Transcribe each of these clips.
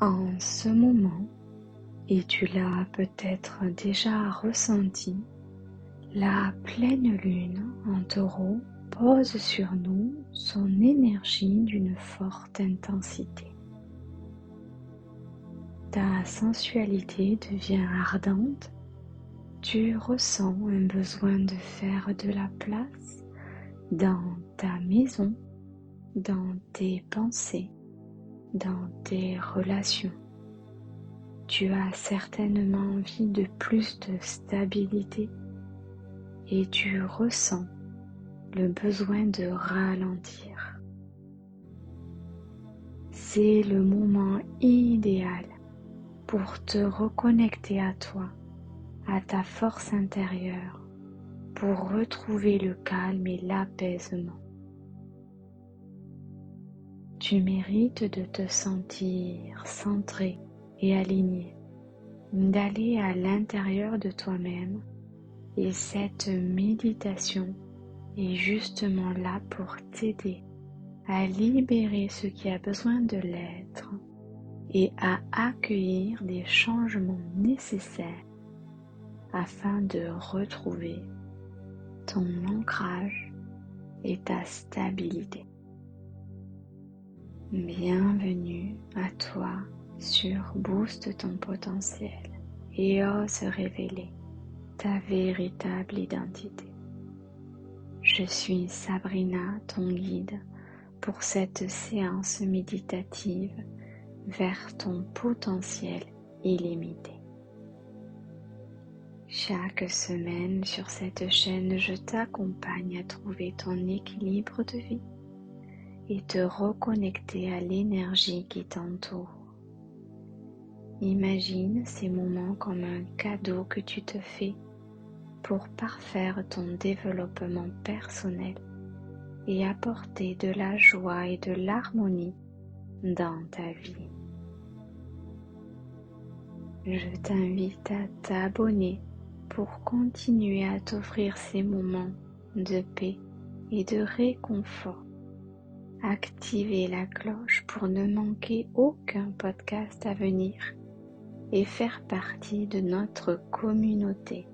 En ce moment, et tu l'as peut-être déjà ressenti, la pleine lune en taureau pose sur nous son énergie d'une forte intensité. Ta sensualité devient ardente, tu ressens un besoin de faire de la place dans ta maison, dans tes pensées, dans tes relations. Tu as certainement envie de plus de stabilité et tu ressens le besoin de ralentir. C'est le moment idéal pour te reconnecter à toi, à ta force intérieure, pour retrouver le calme et l'apaisement. Tu mérites de te sentir centré et aligné, d'aller à l'intérieur de toi-même, et cette méditation est justement là pour t'aider à libérer ce qui a besoin de l'être et à accueillir des changements nécessaires afin de retrouver ton ancrage et ta stabilité. Bienvenue à toi sur Booste ton potentiel et ose révéler ta véritable identité. Je suis Sabrina, ton guide pour cette séance méditative vers ton potentiel illimité. Chaque semaine sur cette chaîne, je t'accompagne à trouver ton équilibre de vie et te reconnecter à l'énergie qui t'entoure. Imagine ces moments comme un cadeau que tu te fais pour parfaire ton développement personnel et apporter de la joie et de l'harmonie dans ta vie. Je t'invite à t'abonner pour continuer à t'offrir ces moments de paix et de réconfort. Activez la cloche pour ne manquer aucun podcast à venir et faire partie de notre communauté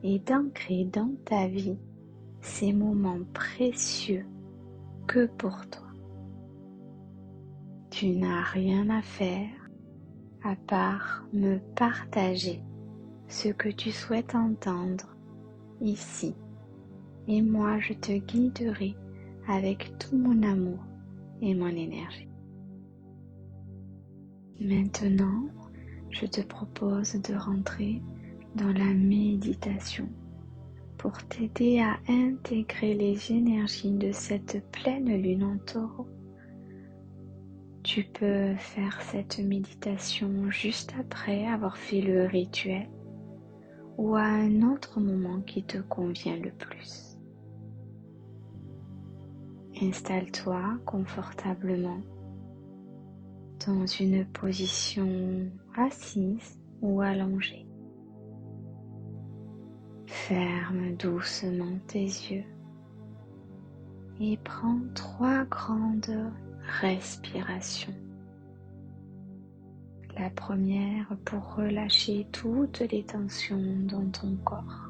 et d'ancrer dans ta vie ces moments précieux que pour toi. Tu n'as rien à faire à part me partager ce que tu souhaites entendre ici et moi je te guiderai avec tout mon amour et mon énergie. Maintenant, je te propose de rentrer dans la méditation pour t'aider à intégrer les énergies de cette pleine lune en taureau. Tu peux faire cette méditation juste après avoir fait le rituel ou à un autre moment qui te convient le plus. Installe-toi confortablement dans une position assise ou allongée. Ferme doucement tes yeux et prends 3 grandes respirations. La première pour relâcher toutes les tensions dans ton corps.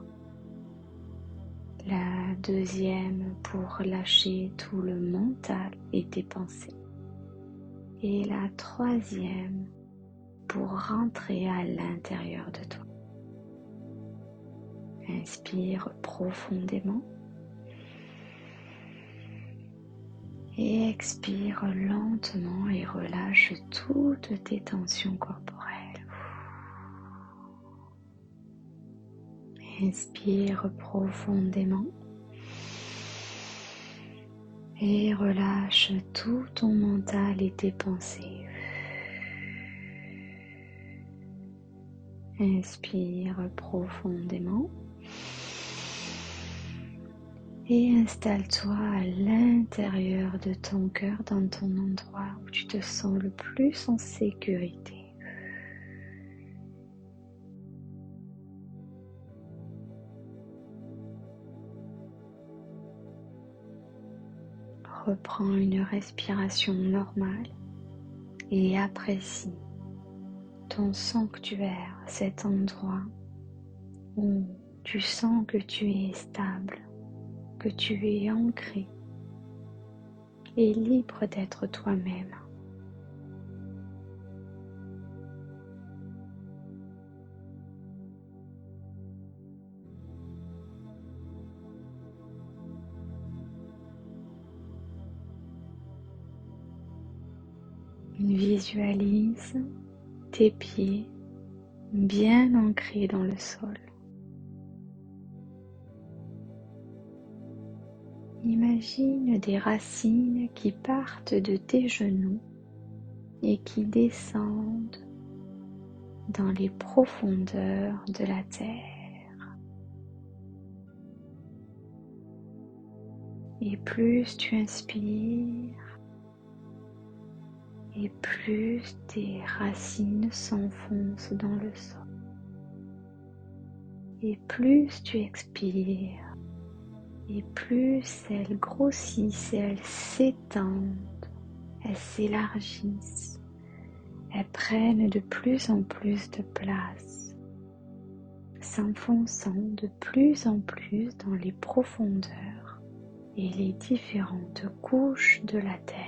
La deuxième pour lâcher tout le mental et tes pensées. Et la troisième pour rentrer à l'intérieur de toi. Inspire profondément et expire lentement et relâche toutes tes tensions corporelles. Inspire profondément et relâche tout ton mental et tes pensées. Inspire profondément et installe-toi à l'intérieur de ton cœur, dans ton endroit où tu te sens le plus en sécurité. Reprends une respiration normale et apprécie ton sanctuaire, cet endroit où tu sens que tu es stable, que tu es ancré et libre d'être toi-même. Visualise tes pieds bien ancrés dans le sol. Imagine des racines qui partent de tes genoux et qui descendent dans les profondeurs de la terre. Et plus tu inspires, et plus tes racines s'enfoncent dans le sol. Et plus tu expires, et plus elles grossissent, elles s'étendent, elles s'élargissent, elles prennent de plus en plus de place, s'enfonçant de plus en plus dans les profondeurs et les différentes couches de la terre.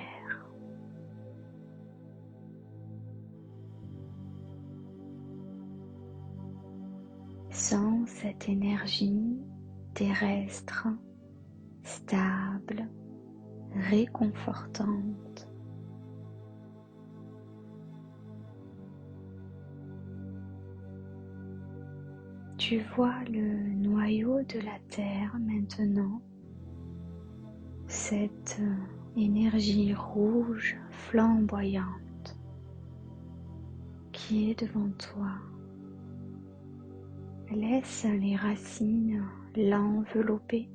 Sens cette énergie terrestre, stable, réconfortante. Tu vois le noyau de la terre maintenant, cette énergie rouge flamboyante qui est devant toi. Laisse les racines l'envelopper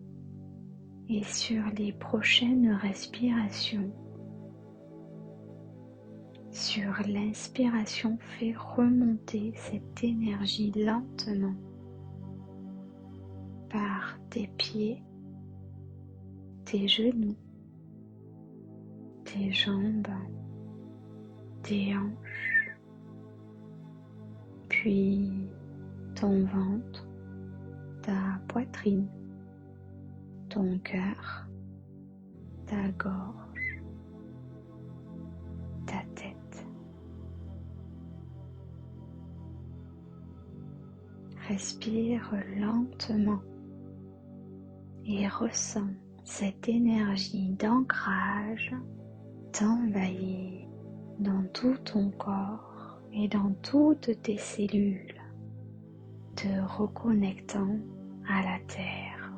et sur les prochaines respirations, sur l'inspiration, fais remonter cette énergie lentement par tes pieds, tes genoux, tes jambes, tes hanches, puis ton ventre, ta poitrine, ton cœur, ta gorge, ta tête. Respire lentement et ressens cette énergie d'ancrage t'envahir dans tout ton corps et dans toutes tes cellules, te reconnectant à la terre.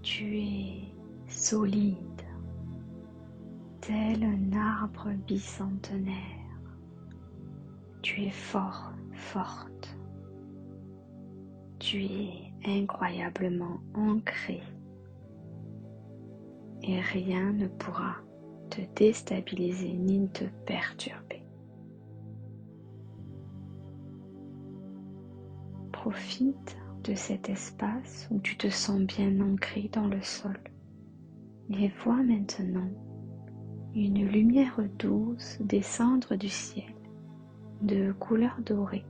Tu es solide, tel un arbre bicentenaire. Tu es fort, forte. Tu es incroyablement ancré et rien ne pourra te déstabiliser ni te perturber. Profite de cet espace où tu te sens bien ancré dans le sol et vois maintenant une lumière douce descendre du ciel de couleur dorée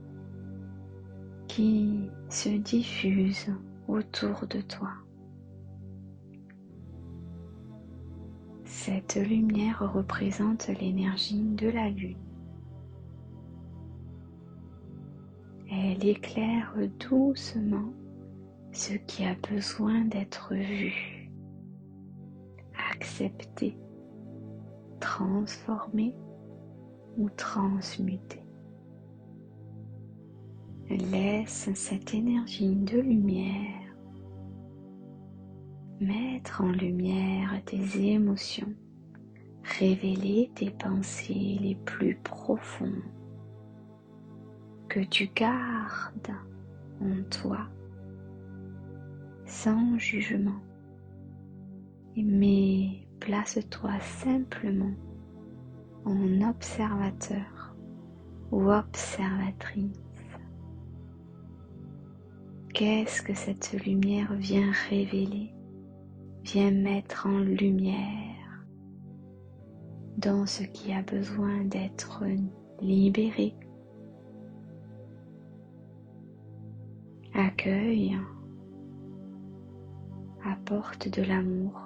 qui se diffuse autour de toi. Cette lumière représente l'énergie de la lune. Elle éclaire doucement ce qui a besoin d'être vu, accepté, transformé ou transmuté. Laisse cette énergie de lumière mettre en lumière tes émotions, révéler tes pensées les plus profondes que tu gardes en toi sans jugement. Mais place-toi simplement en observateur ou observatrice. Qu'est-ce que cette lumière vient révéler, vient mettre en lumière dans ce qui a besoin d'être libéré? Accueille, apporte de l'amour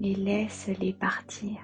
et laisse-les partir.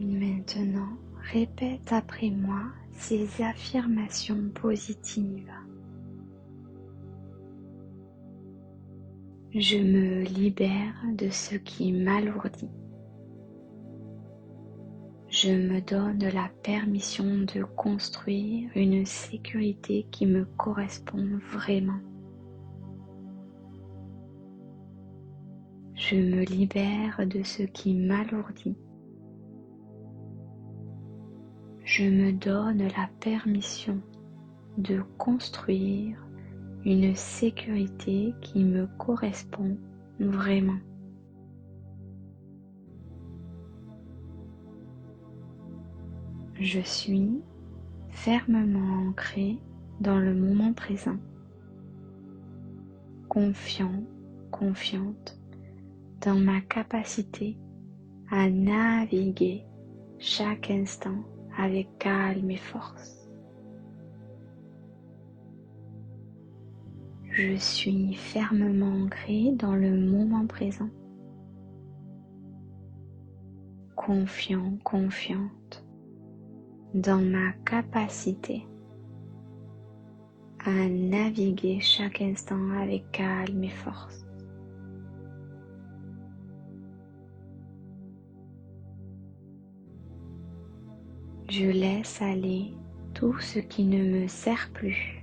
Maintenant, répète après moi ces affirmations positives. Je me libère de ce qui m'alourdit. Je me donne la permission de construire une sécurité qui me correspond vraiment. Je me libère de ce qui m'alourdit. Je me donne la permission de construire une sécurité qui me correspond vraiment. Je suis fermement ancré dans le moment présent, confiant, confiante dans ma capacité à naviguer chaque instant avec calme et force. Je suis fermement ancré dans le moment présent, confiant, confiante dans ma capacité à naviguer chaque instant avec calme et force. Je laisse aller tout ce qui ne me sert plus,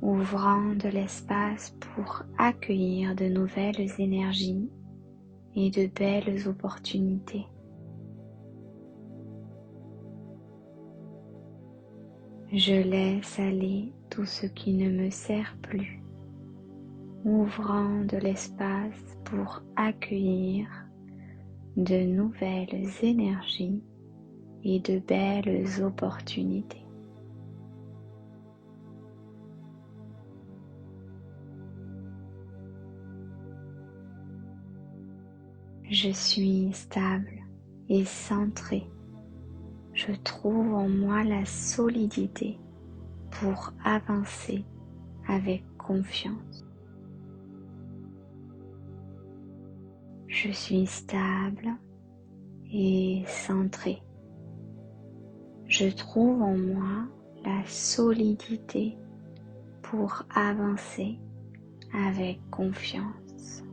ouvrant de l'espace pour accueillir de nouvelles énergies et de belles opportunités. Je laisse aller tout ce qui ne me sert plus, ouvrant de l'espace pour accueillir de nouvelles énergies et de belles opportunités. Je suis stable et centré. Je trouve en moi la solidité pour avancer avec confiance. Je suis stable et centré. Je trouve en moi la solidité pour avancer avec confiance.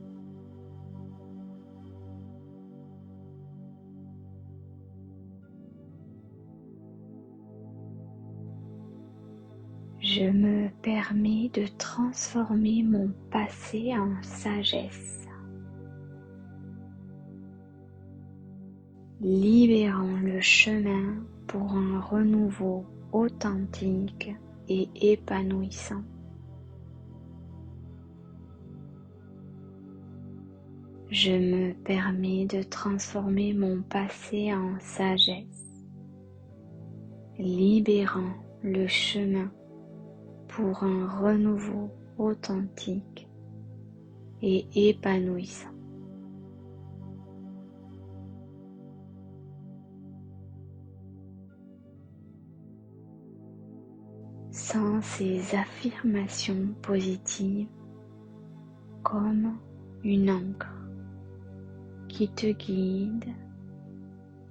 Je me permets de transformer mon passé en sagesse, libérant le chemin pour un renouveau authentique et épanouissant. Je me permets de transformer mon passé en sagesse, libérant le chemin pour un renouveau authentique et épanouissant. Sans ces affirmations positives comme une encre qui te guide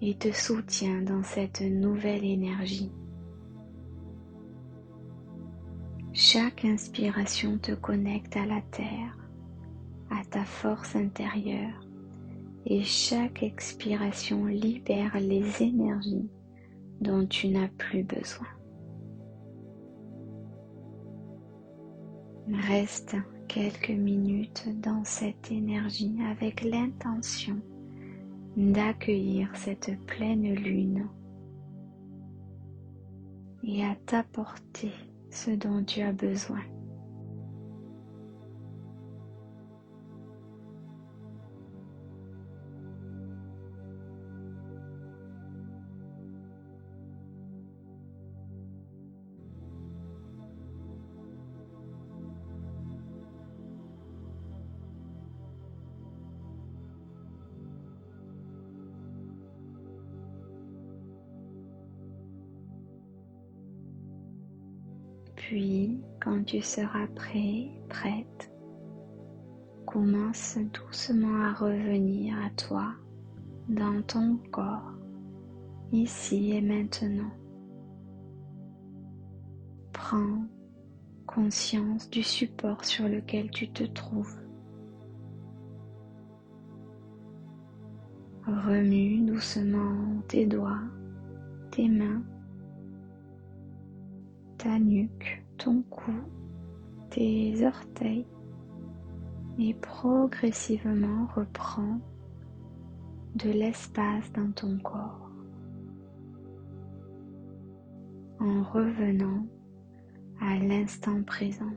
et te soutient dans cette nouvelle énergie. Chaque inspiration te connecte à la terre, à ta force intérieure, et chaque expiration libère les énergies dont tu n'as plus besoin. Reste quelques minutes dans cette énergie avec l'intention d'accueillir cette pleine lune et à t'apporter ce dont tu as besoin. Puis, quand tu seras prêt, prête, commence doucement à revenir à toi, dans ton corps, ici et maintenant. Prends conscience du support sur lequel tu te trouves. Remue doucement tes doigts, tes mains, ta nuque, ton cou, tes orteils et progressivement reprends de l'espace dans ton corps en revenant à l'instant présent.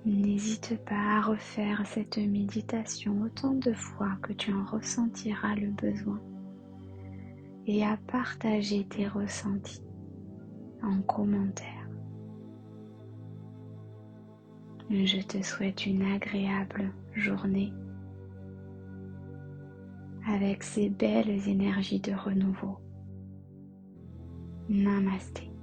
N'hésite pas à refaire cette méditation autant de fois que tu en ressentiras le besoin et à partager tes ressentis en commentaire. Je te souhaite une agréable journée avec ces belles énergies de renouveau. Namasté.